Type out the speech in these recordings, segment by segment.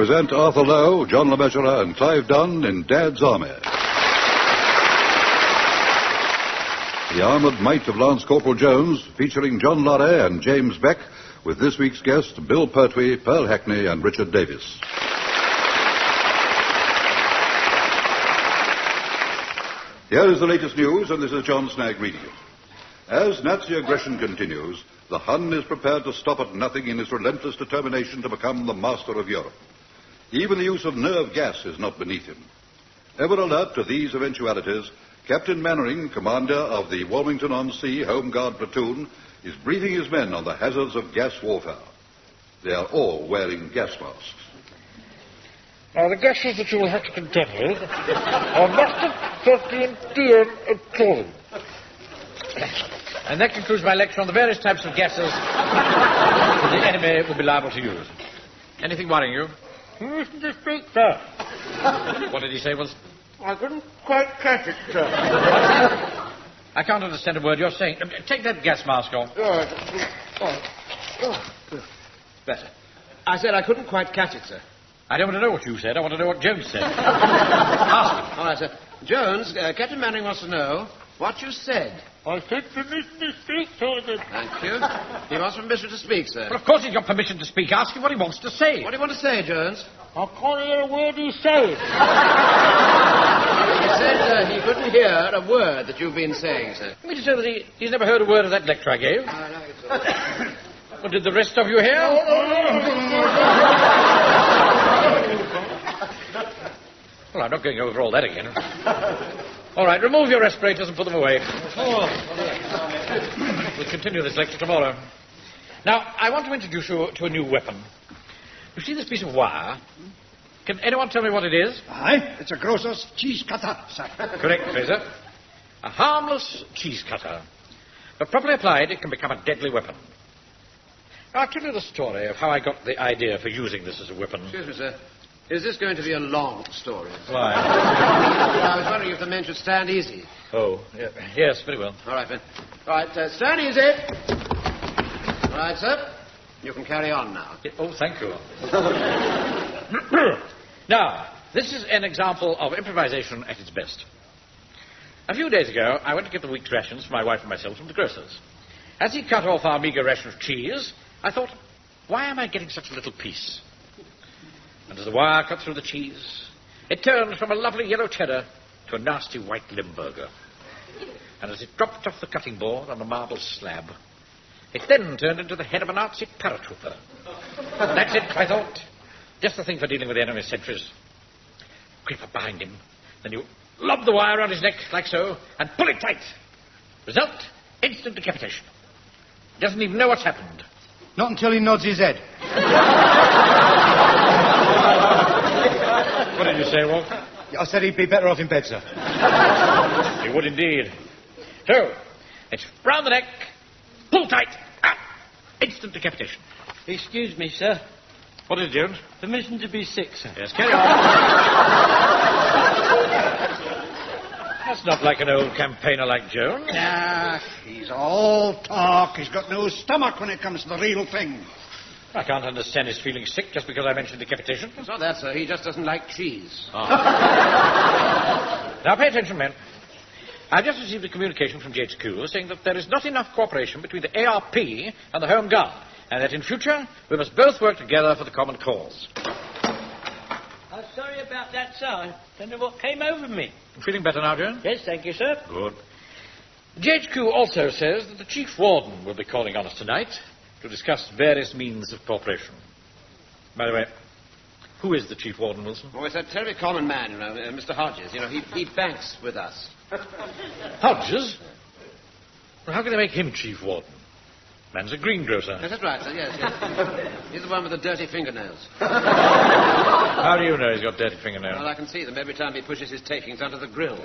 present Arthur Lowe, John LeMessurier, and Clive Dunn in Dad's Army. The Armoured Might of Lance Corporal Jones, featuring John Lorre and James Beck, with this week's guests Bill Pertwee, Pearl Hackney, and Richard Davis. Here is the latest news, and this is John Snagg reading it. As Nazi aggression continues, the Hun is prepared to stop at nothing in his relentless determination to become the master of Europe. Even the use of nerve gas is not beneath him. Ever alert to these eventualities, Captain Mannering, commander of the Wilmington-on-Sea Home Guard platoon, is briefing his men on the hazards of gas warfare. They are all wearing gas masks. Now, the gases that you will have to contend with are mustard, 13 DM, and chlorine. And that concludes my lecture on the various types of gases that the enemy will be liable to use. Anything worrying you? You listen to speak, sir. What did he say was? I couldn't quite catch it, sir. I can't understand a word you're saying. Take that gas mask off. Better. I said I couldn't quite catch it, sir. I don't want to know what you said. I want to know what Jones said. Ask him. All right, sir. Jones, Captain Mannering wants to know what you said. I said permission to speak, Sergeant. Thank you. He wants permission to speak, sir. Well, of course he's got permission to speak. Ask him what he wants to say. What do you want to say, Jones? I can't hear a word he's saying. He said he couldn't hear a word that you've been saying, sir. You mean to say that he's never heard a word of that lecture I gave? Well, did the rest of you hear? Well, I'm not going over all that again. All right, remove your respirators and put them away. We'll continue this lecture tomorrow. Now, I want to introduce you to a new weapon. You see this piece of wire? Can anyone tell me what it is? Aye, it's a grocer's cheese cutter, sir. Correct, Fraser. A harmless cheese cutter. But properly applied, it can become a deadly weapon. Now, I'll tell you the story of how I got the idea for using this as a weapon. Excuse me, sir. Is this going to be a long story? Why? I was wondering if the men should stand easy. Oh, yes, very well. All right, then. All right, stand easy. All right, sir. You can carry on now. Oh, thank you. Now, this is an example of improvisation at its best. A few days ago, I went to get the week's rations for my wife and myself from the grocer's. As he cut off our meagre ration of cheese, I thought, why am I getting such a little piece? And as the wire cut through the cheese, it turned from a lovely yellow cheddar to a nasty white Limburger. And as it dropped off the cutting board on the marble slab, it then turned into the head of a Nazi paratrooper. That's it, I thought. Just the thing for dealing with the enemy's sentries. Creep up behind him, then you lob the wire around his neck, like so, and pull it tight. Result, instant decapitation. He doesn't even know what's happened. Not until he nods his head. What did you say, Wolf? I said he'd be better off in bed, sir. He would indeed. So, it's round the neck, pull tight, instant decapitation. Excuse me, sir. What is it, Jones? Permission to be sick, sir. Yes, carry on. That's not like an old campaigner like Jones. Ah, he's all talk. He's got no stomach when it comes to the real thing. I can't understand his feeling sick just because I mentioned decapitation. It's not that, sir. He just doesn't like cheese. Now, pay attention, men. I've just received a communication from GHQ saying that there is not enough cooperation between the ARP and the Home Guard, and that in future we must both work together for the common cause. I'm sorry about that, sir. I don't know what came over me. Feeling better now, Jones? Yes, thank you, sir. Good. GHQ also says that the Chief Warden will be calling on us tonight to discuss various means of cooperation. By the way, who is the Chief Warden, Wilson? Oh, it's a terribly common man, you know, Mr. Hodges. You know, he banks with us. Hodges? Well, how can they make him Chief Warden? Man's a greengrocer. Yes, that's right, sir, yes. He's the one with the dirty fingernails. How do you know he's got dirty fingernails? Well, I can see them every time he pushes his takings under the grill.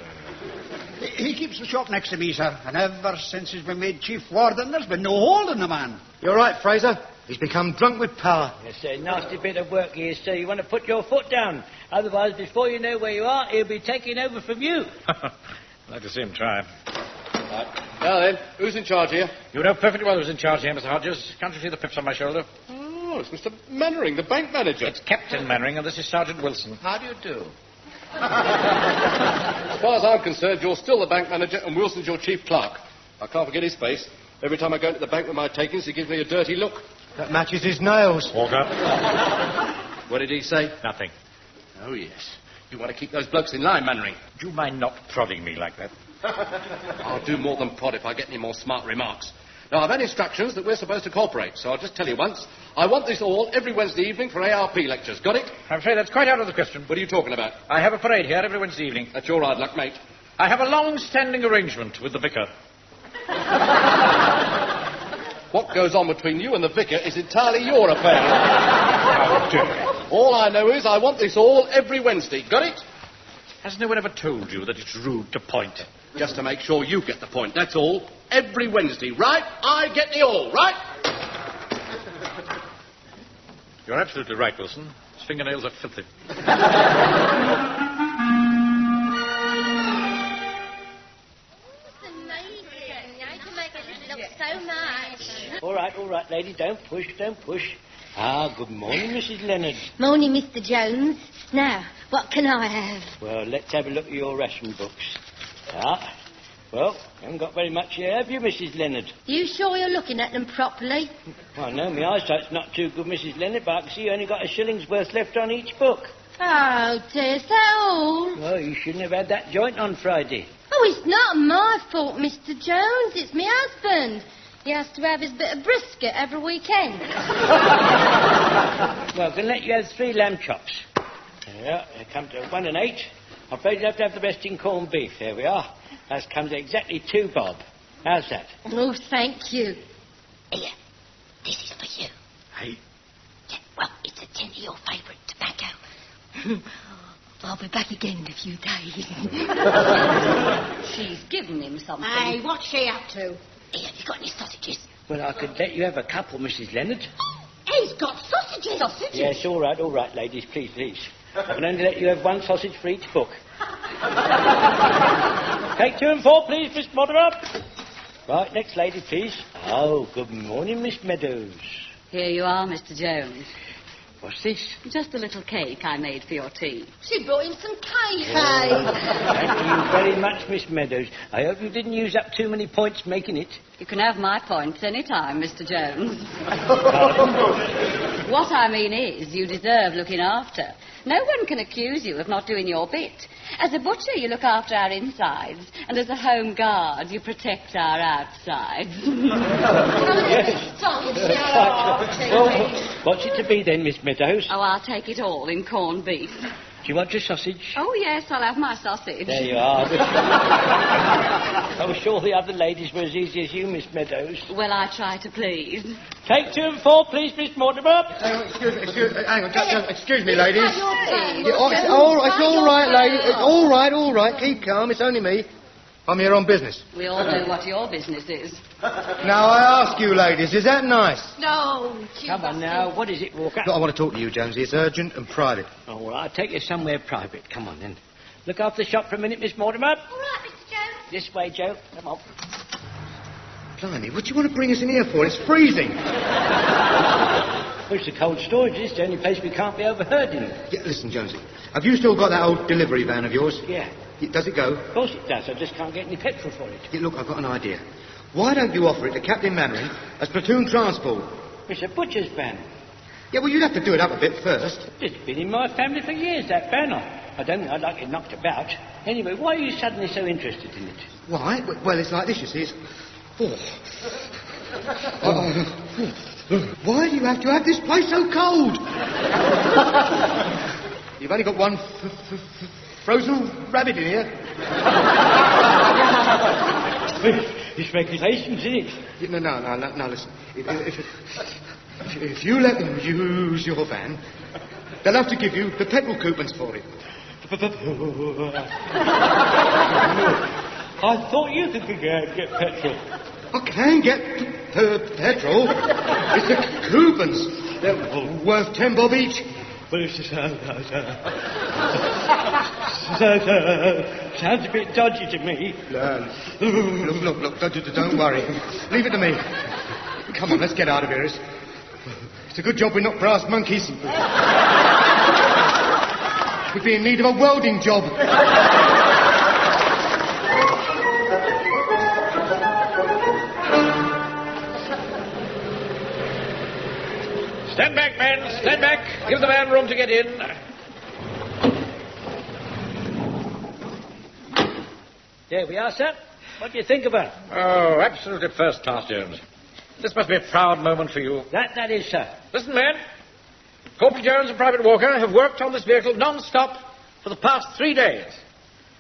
He keeps the shop next to me, sir, and ever since he's been made Chief Warden, there's been no hold in the man. You're right, Fraser. He's become drunk with power. It's a nasty bit of work here, sir. You want to put your foot down. Otherwise, before you know where you are, he'll be taking over from you. I'd like to see him try. Now then, who's in charge here? You know perfectly well who's in charge here, Mr. Hodges. Can't you see the pips on my shoulder? Oh, Oh, it's Mr. Mannering, the bank manager. It's Captain Mannering, and this is Sergeant Wilson. How do you do? As far as I'm concerned, you're still the bank manager and Wilson's your chief clerk. I can't forget his face. Every time I go into the bank with my takings, he gives me a dirty look. That matches his nails. Walk up. What did he say? Nothing. Oh, yes. You want to keep those blokes in line, Mannering. Do you mind not prodding me like that? I'll do more than prod if I get any more smart remarks. Now, I've had instructions that we're supposed to cooperate, so I'll just tell you once. I want this all every Wednesday evening for ARP lectures. Got it? I'm afraid that's quite out of the question. What are you talking about? I have a parade here every Wednesday evening. That's your hard luck, mate. I have a long-standing arrangement with the vicar. What goes on between you and the vicar is entirely your affair. How dare. All I know is I want this all every Wednesday. Got it? Has no one ever told you that it's rude to point? Just to make sure you get the point, that's all. Every Wednesday, right? I get the all, right? You're absolutely right, Wilson. His fingernails are filthy. All right, lady, don't push. Ah, good morning, Mrs. Leonard. Morning, Mr. Jones. Now, what can I have? Well, let's have a look at your ration books. Ah, well, you haven't got very much here, have you, Mrs. Leonard? You sure you're looking at them properly? Well, no, my eyesight's not too good, Mrs. Leonard, but I can see you only got a shilling's worth left on each book. Oh, dear, is that all? Well, you shouldn't have had that joint on Friday. Oh, it's not my fault, Mr. Jones. It's my husband. He has to have his bit of brisket every weekend. Well, I can let you have 3 lamb chops. Yeah, they come to 1 and 8. I'm afraid you have to have the best in corned beef. There we are. That comes to exactly 2 bob. How's that? Oh, thank you. Here, this is for you. Hey. Yeah, well, it's a tin of your favourite tobacco. I'll be back again in a few days. She's given him something. Hey, what's she up to? Here, have you got any sausages? Well, I could let you have a couple, Mrs. Leonard. He's got sausages. Sausages? Yes, all right, ladies, please. I can only let you have 1 sausage for each book. Take 2 and 4, please, Miss Mortimer. Right, next lady, please. Oh, good morning, Miss Meadows. Here you are, Mr. Jones. What's this? Just a little cake I made for your tea. She brought him some cake. Thank you very much, Miss Meadows. I hope you didn't use up too many points making it. You can have my points any time, Mr. Jones. What I mean is, you deserve looking after. No one can accuse you of not doing your bit. As a butcher, you look after our insides, and as a home guard, you protect our outsides. Well, what's it to be then, Miss Meadows? Oh, I'll take it all in corned beef. Do you want your sausage? Oh, yes, I'll have my sausage. There you are. I was sure the other ladies were as easy as you, Miss Meadows. Well, I try to please. Take 2 and 4, please, Miss Mortimer. Excuse me, ladies. It's all right, ladies. It's all right. Keep calm. It's only me. I'm here on business. We all know what your business is. Now, I ask you, ladies, is that nice? No. Come on now. What is it, Walker? Look, I want to talk to you, Jonesy. It's urgent and private. Oh, well, I'll take you somewhere private. Come on, then. Look after the shop for a minute, Miss Mortimer. All right, Mr. Jones. This way, Joe. Come on. Blimey, what do you want to bring us in here for? It's freezing. Well, it's a cold storage. It's the only place we can't be overheard in. Yeah, listen, Jonesy. Have you still got that old delivery van of yours? Yeah. Does it go? Of course it does. I just can't get any petrol for it. Yeah, look, I've got an idea. Why don't you offer it to Captain Mannering as platoon transport? It's a butcher's van. Yeah, well, you'd have to do it up a bit first. It's been in my family for years, that van. I don't think I'd like it knocked about. Anyway, why are you suddenly so interested in it? Why? Well, it's like this, you see. Why do you have to have this place so cold? You've only got one frozen rabbit in here. It's regulations, isn't it? No, listen. If you let them use your van, they'll have to give you the petrol coupons for it. I thought you could get petrol. I can get petrol. It's the coupons. They're worth 10 bob each. Well, it sounds a bit dodgy to me. Look, don't worry. Leave it to me. Come on, let's get out of here. It's a good job we're not brass monkeys. We'd be in need of a welding job. Stand back, men. Stand back. Give the man room to get in. There we are, sir. What do you think of her? Oh, absolutely first class, Jones. This must be a proud moment for you. That is, sir. Listen, men. Corporal Jones and Private Walker have worked on this vehicle non-stop for the past 3 days.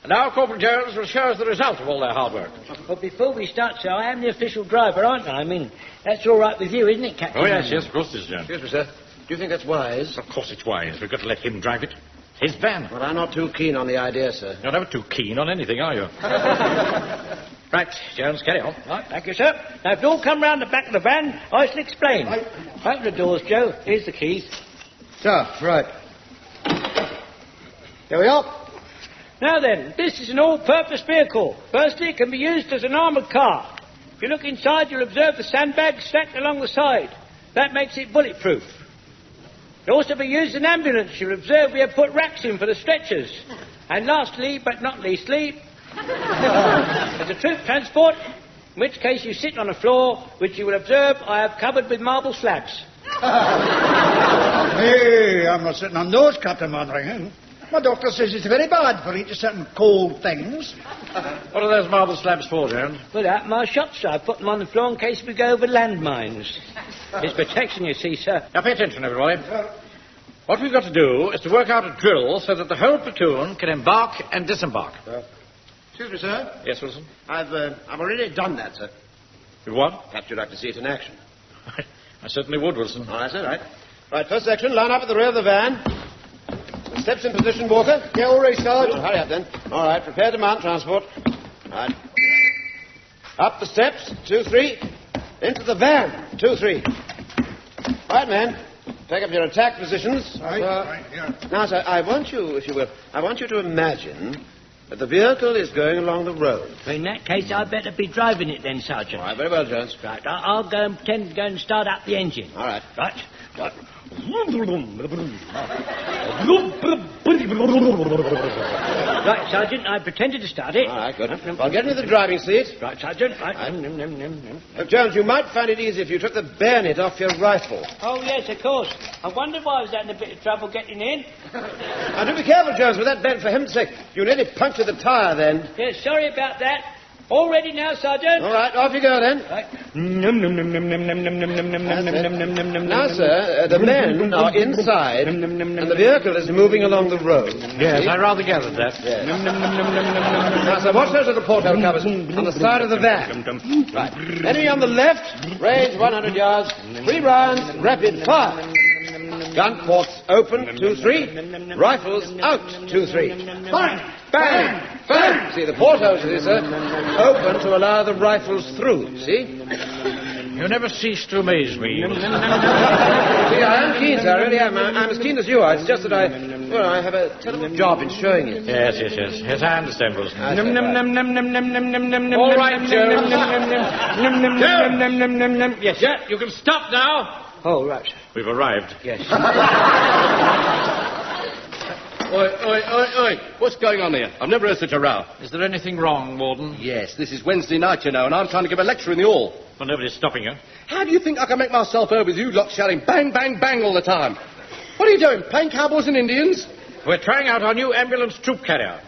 And now Corporal Jones will show us the result of all their hard work. But before we start, sir, I am the official driver, aren't I? I mean, that's all right with you, isn't it, Captain? Oh, yes, of course it is, Jones. Excuse me, sir. Do you think that's wise? Of course it's wise. We've got to let him drive it. His van. Well, I'm not too keen on the idea, sir. You're never too keen on anything, are you? Right, Jones, carry on. Right, thank you, sir. Now, if you all come round the back of the van, I shall explain. Open the doors, Joe. Here's the keys. So, right. Here we are. Now then, this is an all-purpose vehicle. Firstly, it can be used as an armoured car. If you look inside, you'll observe the sandbags stacked along the side. That makes it bulletproof. It can also be used as an ambulance. You'll observe we have put racks in for the stretchers. And lastly, but not leastly, as a troop transport, in which case you sit on a floor, which you will observe I have covered with marble slabs. Hey, I'm not sitting on those, Captain Mannering. My doctor says it's very bad for eating certain cold things. What are those marble slabs for, Jones? Well, at my shop, sir, I put them on the floor in case we go over landmines. It's protection, you see, sir. Now, pay attention, everybody. What we've got to do is to work out a drill so that the whole platoon can embark and disembark. Excuse me, sir. Yes, Wilson? I've already done that, sir. You what? Perhaps you'd like to see it in action. I certainly would, Wilson. All right, sir, right. Right, first section, line up at the rear of the van. Steps in position, Walker. Yeah, all ready, Sarge. Hurry up, then. All right, prepare to mount transport. Right. Up the steps, 2, 3. Into the van, 2, 3. Right, men. Take up your attack positions. Right, yeah. Now, sir, I want you, if you will, I want you to imagine that the vehicle is going along the road. In that case, I'd better be driving it then, Sergeant. All right, very well, Jones. Right, I'll go and pretend to go and start up the engine. All right. Right. Right, Sergeant, I pretended to start it. All right, good. Well, get into the driving seat. Right, Sergeant. Right. Look, Jones, you might find it easy if you took the bayonet off your rifle. Oh, yes, of course. I wondered why I was having a bit of trouble getting in. Now, do be careful, Jones, with that bend, for heaven's sake. You nearly punctured the tyre then. Yes, sorry about that. All ready now, Sergeant? All right, off you go then. Right. Now, sir, the men are inside, and the vehicle is moving along the road. Yes, I rather gathered that. Yes. Now, sir, watch those little porthole covers on the side of the van. Right. Enemy on the left, range 100 yards, 3 rounds, rapid fire. Gun ports open, 2, 3. Rifles out, 2, 3. Bang! Bang! Bang! See, the portholes, you see, sir, open to allow the rifles through, see? You never cease to amaze me. See, I am keen, sir, I really am. I'm as keen as you are. It's just that I have a terrible job in showing it. Yes, I understand, Wilson. All right, Jones. Yes, Yeah, you can stop now. Oh, right. We've arrived. Yes. Oi. What's going on here? I've never heard such a row. Is there anything wrong, Warden? Yes, this is Wednesday night, you know, and I'm trying to give a lecture in the hall. Well, nobody's stopping you. How do you think I can make myself heard with you lot shouting bang, bang, bang all the time? What are you doing, playing cowboys and Indians? We're trying out our new ambulance troop carrier.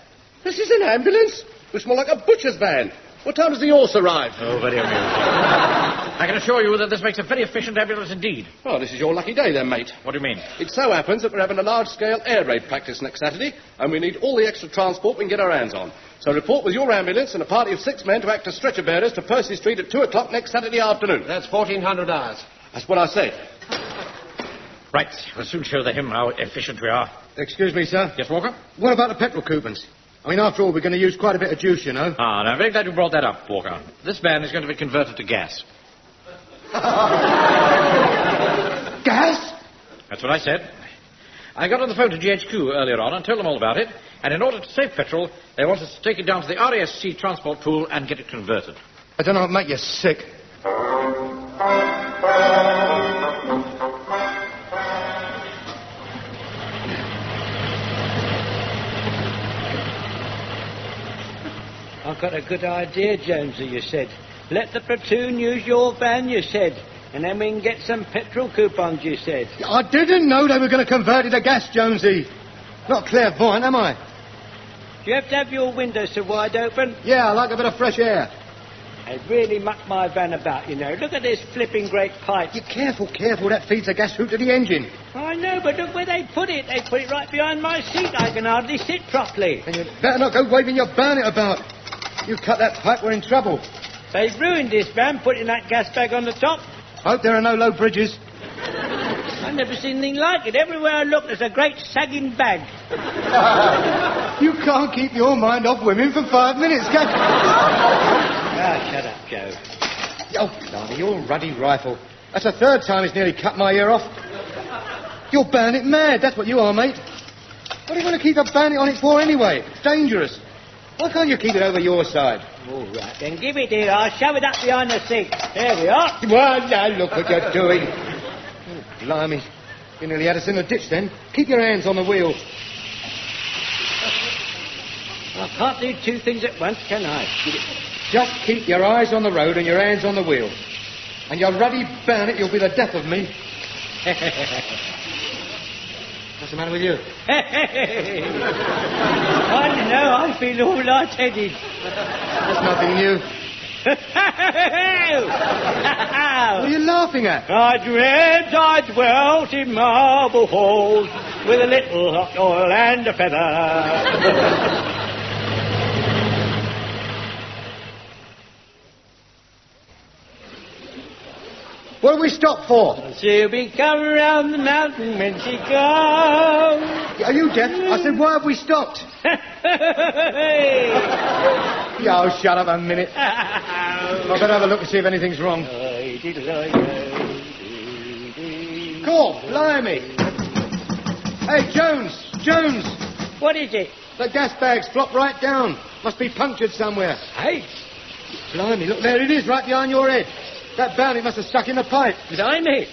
This is an ambulance? Looks more like a butcher's van. What time does the horse arrive? Oh, very amusing. I can assure you that this makes a very efficient ambulance indeed. Oh, this is your lucky day then, mate. What do you mean? It so happens that we're having a large-scale air raid practice next Saturday, and we need all the extra transport we can get our hands on. So report with your ambulance and a party of 6 men to act as stretcher bearers to Percy Street at 2 o'clock next Saturday afternoon. That's 1,400 hours. That's what I said. Right, we'll soon show them how efficient we are. Excuse me, sir. Yes, Walker? What about the petrol coupons? I mean, after all, we're going to use quite a bit of juice, you know. Ah, now, I'm very glad you brought that up, Walker. This van is going to be converted to gas. Gas? That's what I said. I got on the phone to GHQ earlier on and told them all about it, and in order to save petrol, they want us to take it down to the RASC transport pool and get it converted. I don't know, it'll make you sick. got a good idea, Jonesy, you said. Let the platoon use your van, you said. And then we can get some petrol coupons, you said. I didn't know they were going to convert it to gas, Jonesy. Not clairvoyant, am I? Do you have to have your windows so wide open? Yeah, I like a bit of fresh air. They really muck my van about, you know. Look at this flipping great pipe. You careful. That feeds the gas route to the engine. I know, but look where they put it. They put it right behind my seat. I can hardly sit properly. And you better not go waving your bayonet about. You cut that pipe, we're in trouble. They've ruined this van, putting that gas bag on the top. Hope there are no low bridges. I've never seen anything like it. Everywhere I look, there's a great sagging bag. You can't keep your mind off women for 5 minutes, can you? Shut up, Joe. Oh, blimey, your ruddy rifle. That's the third time it's nearly cut my ear off. You're bayonet mad, that's what you are, mate. What do you want to keep a bayonet on it for anyway? It's dangerous. Why can't you keep it over your side? All right, then give it here. I'll shove it up behind the seat. There we are. Well, now, look what you're doing. Oh, blimey. You nearly had us in the ditch then. Keep your hands on the wheel. I can't do two things at once, can I? Just keep your eyes on the road and your hands on the wheel. And your ruddy bayonet, you'll be the death of me. What's the matter with you? I don't know, I feel all light-headed. That's nothing new. What are you laughing at? I dreamt I dwelt in marble halls with a little hot oil and a feather. What do we stop for? She'll be coming round the mountain when she comes. Are you deaf? I said, why have we stopped? Yo, shut up a minute. I better have a look and see if anything's wrong. Cool, blimey. Hey, Jones. What is it? The gas bag's flopped right down. Must be punctured somewhere. Hey? Blimey, look, there it is, right behind your head. That bayonet must have stuck in the pipe. Was I, mate?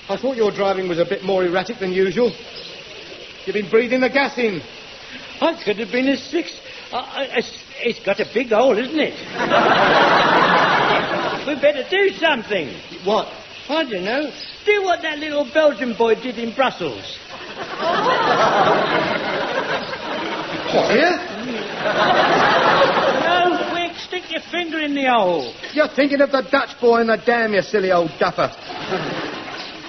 I thought your driving was a bit more erratic than usual. You've been breathing the gas in. I could have been a six. It's got a big hole, isn't it? We'd better do something. What? I don't know. Do what that little Belgian boy did in Brussels. What, here? No, quick, stick your finger in the hole. You're thinking of the Dutch boy in the dam, you silly old duffer.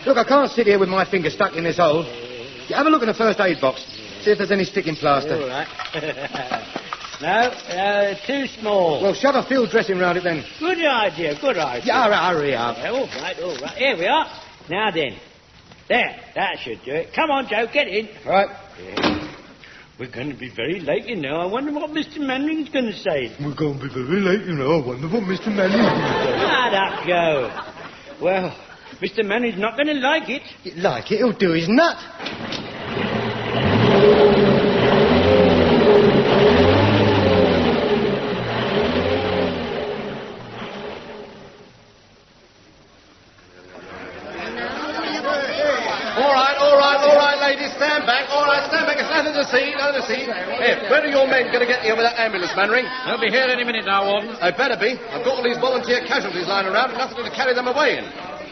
Look, I can't sit here with my finger stuck in this hole. You have a look in the first aid box. See if there's any sticking plaster. All right. No, too small. Well, shove a field dressing round it then. Good idea. Yeah, hurry up. All right. Here we are. Now then. There, that should do it. Come on, Joe, get in. Right. Yeah. We're going to be very late, you know. I wonder what Mr. Manning's going to say. We're going to be very late, you know. I wonder what Mr. Manning's going to say. Shut up, Joe. Well, Mr. Manning's not going to like it. Like it? He'll do his nut. All right, ladies, stand back. All right, stand back. It's nothing to see. Here, when are your men going to get here with that ambulance, Mannering? They'll be here any minute now, Warden. They better be. I've got all these volunteer casualties lying around and nothing to carry them away in.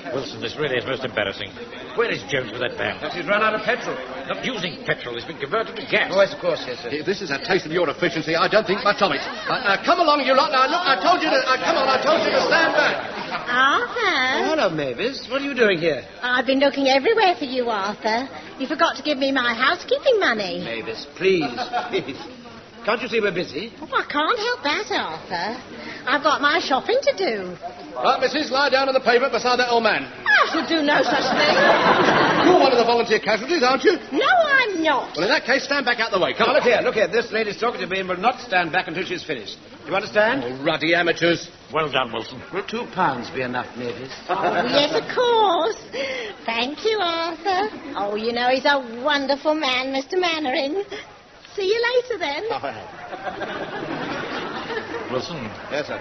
Wilson, this really is most embarrassing. Where is Jones with that van? He's run out of petrol. Not using petrol. It's been converted to gas. Oh, yes, of course, yes, sir. If this is a taste of your efficiency, I don't think much of it. Now, come along, you lot. Now, look, I told you to stand back. Arthur? Hello, Mavis. What are you doing here? I've been looking everywhere for you, Arthur. You forgot to give me my housekeeping money. Mavis, please. Can't you see we're busy? Oh, I can't help that, Arthur. I've got my shopping to do. Right, missus, lie down on the pavement beside that old man. I should do no such thing. You're one of the volunteer casualties, aren't you? No, I'm not. Well, in that case, stand back out the way. Come on. Look here. This lady's talking to me and will not stand back until she's finished. Do you understand? Oh, ruddy amateurs. Well done, Wilson. Will £2 be enough, Mavis? Oh, yes, of course. Thank you, Arthur. Oh, you know, he's a wonderful man, Mr. Mannering. See you later, then. Wilson. Yes, sir.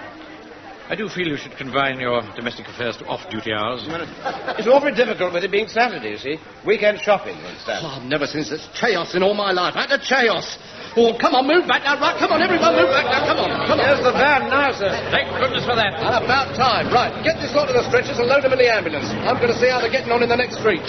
I do feel you should confine your domestic affairs to off-duty hours. It's awfully difficult with it being Saturday, you see. Weekend shopping, you understand. Oh, I've never seen such chaos in all my life. Utter chaos. Oh, come on, move back now. Right, come on, everyone, move back now. Come on, come on. There's the van now, sir. Thank goodness for that. And about time. Right, get this lot of the stretchers and load them in the ambulance. I'm going to see how they're getting on in the next street.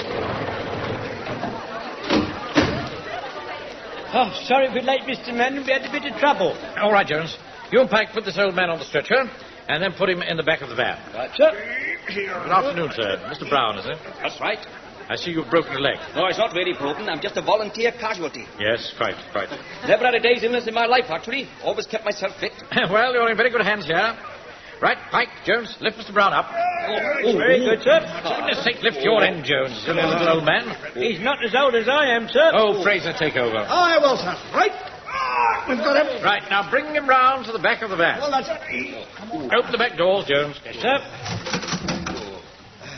Oh, sorry we're late, Mr. Manning. We had a bit of trouble. All right, Jones. You and Pike put this old man on the stretcher and then put him in the back of the van. Right, sir. Good afternoon, sir. Mr. Brown, is it? That's right. I see you've broken a leg. No, it's not really broken. I'm just a volunteer casualty. Yes, quite. Never had a day's illness in my life, actually. Always kept myself fit. Well, you're in very good hands here. Right, Pike, Jones, lift Mr. Brown up. Very good, sir. For goodness sake, lift your end, Jones, you little old man. He's not as old as I am, sir. Oh, Fraser, take over. I will, sir. Right. We've got him. Right, now bring him round to the back of the van. Well, that's it. Open the back doors, Jones. Yes, sir.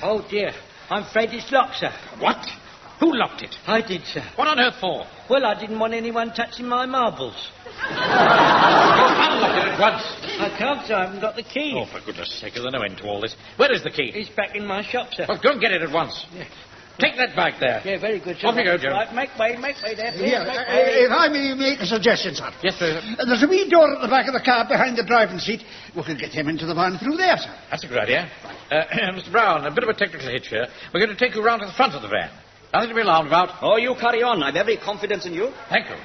Oh, dear. I'm afraid it's locked, sir. What? Who locked it? I did, sir. What on earth for? Well, I didn't want anyone touching my marbles. Unlock it at once. I can't, sir. I haven't got the key. Oh, for goodness sake, there's no end to all this. Where is the key? It's back in my shop, sir. Well, go and get it at once. Yeah. Take that bike there. Yeah, very good, sir. Off you go, Jones. Right, make way there, please. Here, Make way. if I may make a suggestion, sir. Yes, sir. There's a wee door at the back of the car behind the driving seat. We could get him into the van through there, sir. That's a good idea. Mr. Brown, a bit of a technical hitch here. We're going to take you round to the front of the van. Nothing to be alarmed about. Oh, you carry on. I've every confidence in you. Thank you.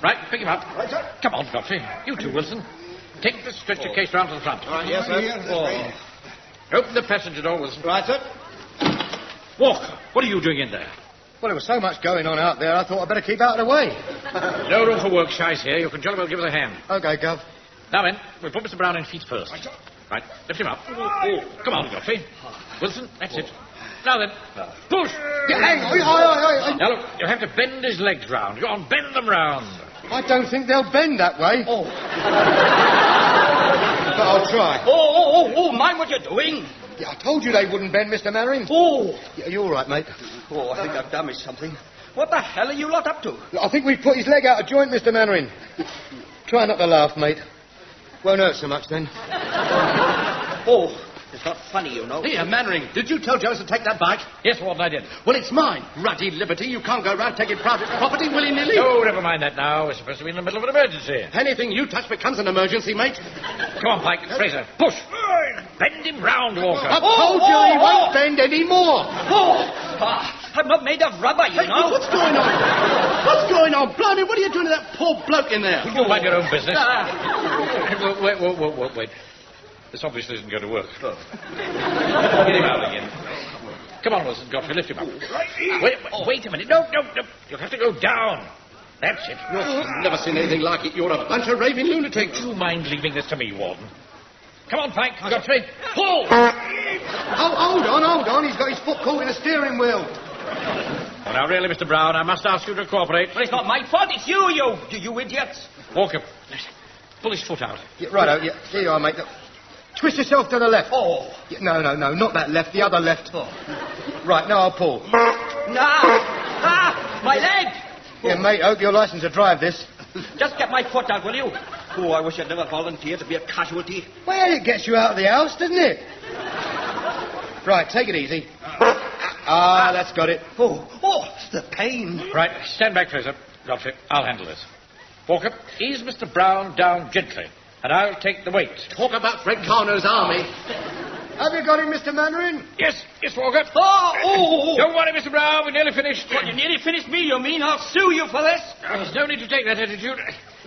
Right, pick him up. Right, sir. Come on, Godfrey. You too, Wilson. Take the stretcher case round to the front. Yes, sir. Open the passenger door, Wilson. Right, sir. Walker, what are you doing in there? Well, there was so much going on out there, I thought I'd better keep out of the way. No room for work shies here. You can jolly well give us a hand. Okay, Gov. Now then, we'll put Mr. Brown in feet first. Right, lift him up. Come on, Godfrey. Wilson, that's it. Now then, push. Now look, you'll have to bend his legs round. Go on, bend them round. I don't think they'll bend that way. Oh. But I'll try. Oh, mind what you're doing. Yeah, I told you they wouldn't bend, Mr. Mannering. Oh. Yeah, you all right, mate? Oh, I think I've damaged something. What the hell are you lot up to? I think we've put his leg out of joint, Mr. Mannering. Try not to laugh, mate. Won't hurt so much then. Oh, it's not funny, you know. Here, Mannering, did you tell Jones to take that bike? Yes, Warden, I did. Well, it's mine. Ruddy liberty. You can't go around taking private property willy-nilly. Oh, never mind that now. We're supposed to be in the middle of an emergency. Anything you touch becomes an emergency, mate. Come on, Pike. Fraser, push. Bend him round, Walker. I told you he won't bend anymore. I'm not made of rubber, you know. What's going on? What's going on? Blimey, what are you doing to that poor bloke in there? You mind your own business. Wait. This obviously isn't going to work. Get him out again. Come on, Wilson, Godfrey, lift him up. Wait a minute. No. You'll have to go down. That's it. I've never seen anything like it. You're a bunch of raving lunatics. Do you mind leaving this to me, Warden? Come on, Pike. Godfrey, pull! Hold on. He's got his foot caught in the steering wheel. Well, now, really, Mr. Brown, I must ask you to cooperate. Well, it's not my fault. It's you idiots. Walker, pull his foot out. Yeah, righto. Yeah, here you are, mate. Twist yourself to the left. Oh. Yeah, no, not that left. The other left. Oh. Right, now I'll pull. My leg. Yeah, mate, I hope your license to drive this. Just get my foot out, will you? Oh, I wish I'd never volunteered to be a casualty. Well, it gets you out of the house, doesn't it? Right, take it easy. That's got it. Oh, the pain. Right, stand back, Fraser. Godfrey, I'll handle this. Walker, ease Mr. Brown down gently, and I'll take the weight. Talk about Fred Carno's army. Have you got him, Mr. Mannering? Yes, Walker. Don't worry, Mr. Brown, we're nearly finished. What, you nearly finished me, you mean? I'll sue you for this. There's no need to take that attitude.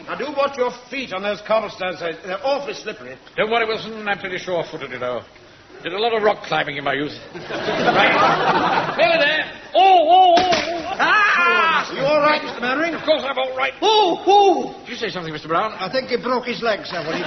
Now, do watch your feet on those cobblestones. They're awfully slippery. Don't worry, Wilson. I'm pretty sure-footed, you know. Did a lot of rock climbing in my youth. Right. Nearly there. Are you all right, Mr. Mannering? Of course I'm all right. Did you say something, Mr. Brown? I think he broke his leg, sir, when he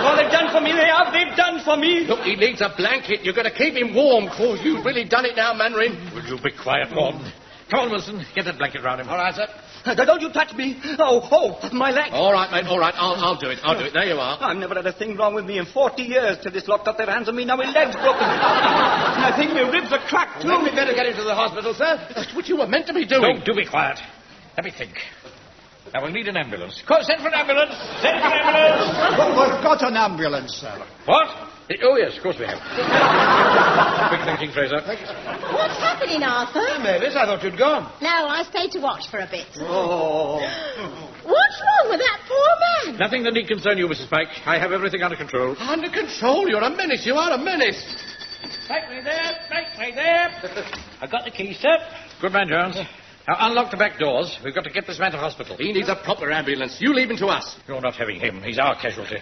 Well, they've done for me, they have. They've done for me. Look, he needs a blanket. You've got to keep him warm, cause you've really done it now, Mannering. Will you be quiet, Warden? Come on, Wilson. Get that blanket round him. All right, sir. Don't you touch me. Oh, my leg. All right, mate, all right. I'll do it. There you are. I've never had a thing wrong with me in 40 years till this lot got their hands on me. Now my leg's broken. And I think my ribs are cracked, too. Well, we better get him to the hospital, sir. That's what you were meant to be doing. Don't do be quiet. Let me think. Now, we'll need an ambulance. Send for an ambulance. Send for an ambulance. We've got an ambulance, sir. What? Oh, yes, of course we have. Quick thinking, Fraser. What's happening, Arthur? Mavis, I thought you'd gone. No, I stayed to watch for a bit. Oh, Nothing that need concern you, Mrs. Pike. I have everything under control. Under control? You're a menace. You are a menace. Take me there. I got the key, sir. Good man, Jones. Now, unlock the back doors. We've got to get this man to hospital. He needs a proper ambulance. You leave him to us. You're not having him. He's our casualty.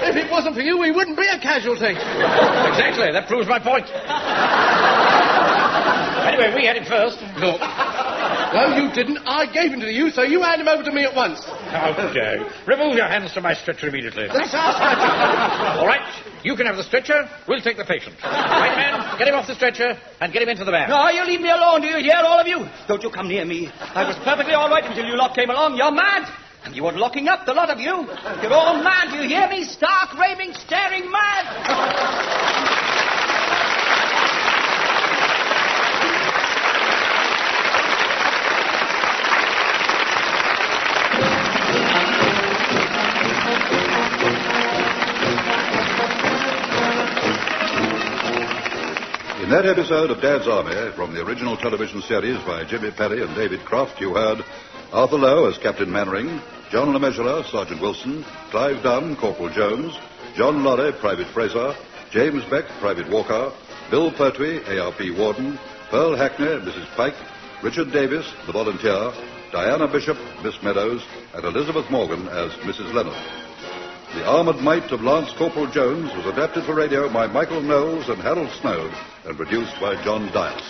If it wasn't for you, we wouldn't be a casualty. Exactly. That proves my point. Anyway, we had him first. Look. No, you didn't. I gave him to you, so you hand him over to me at once. Okay. Remove your hands from my stretcher immediately. That's our stretcher. All right. You can have the stretcher. We'll take the patient. Right, man, get him off the stretcher and get him into the van. No, you leave me alone, do you hear, all of you? Don't you come near me. I was perfectly all right until you lot came along. You're mad. And you were locking up, the lot of you. You're all mad, do you hear me? Stark, raving, staring mad. In that episode of Dad's Army, from the original television series by Jimmy Perry and David Croft, you heard Arthur Lowe as Captain Mannering, John LeMessurier, Sergeant Wilson, Clive Dunn, Corporal Jones, John Lorry, Private Fraser, James Beck, Private Walker, Bill Pertwee, ARP Warden, Pearl Hackney, Mrs. Pike, Richard Davis, the Volunteer, Diana Bishop, Miss Meadows, and Elizabeth Morgan as Mrs. Leonard. The Armoured Might of Lance Corporal Jones was adapted for radio by Michael Knowles and Harold Snoad and produced by John Dias.